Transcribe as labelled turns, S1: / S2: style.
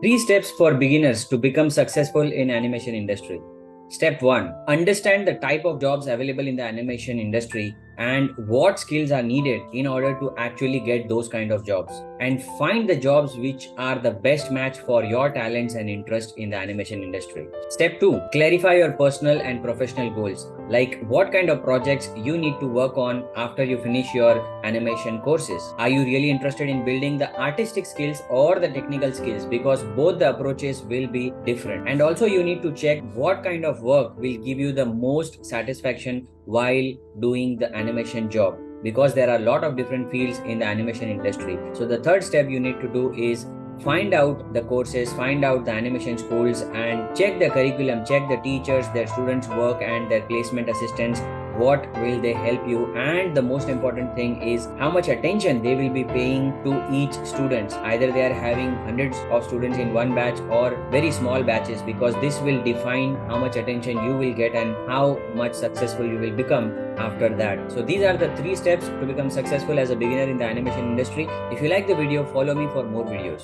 S1: Three steps for beginners to become successful in animation industry. Step 1. Understand the type of jobs available in the animation industry and what skills are needed in order to actually get those kind of jobs, and find the jobs which are the best match for your talents and interest in the animation industry. Step 2. Clarify your personal and professional goals, like what kind of projects you need to work on after you finish your animation courses. Are you really interested in building the artistic skills or the technical skills, because both the approaches will be different. And also you need to check what kind of work will give you the most satisfaction while doing the animation job, because there are a lot of different fields in the animation industry. So the third step you need to do is find out the courses, find out the animation schools, and check the curriculum, check the teachers, their students work, and their placement assistants, what will they help you. And the most important thing is how much attention they will be paying to each student. Either they are having hundreds of students in one batch or very small batches, because this will define how much attention you will get and how much successful you will become after that. So these are the three steps to become successful as a beginner in the animation industry. If you like the video, follow me for more videos.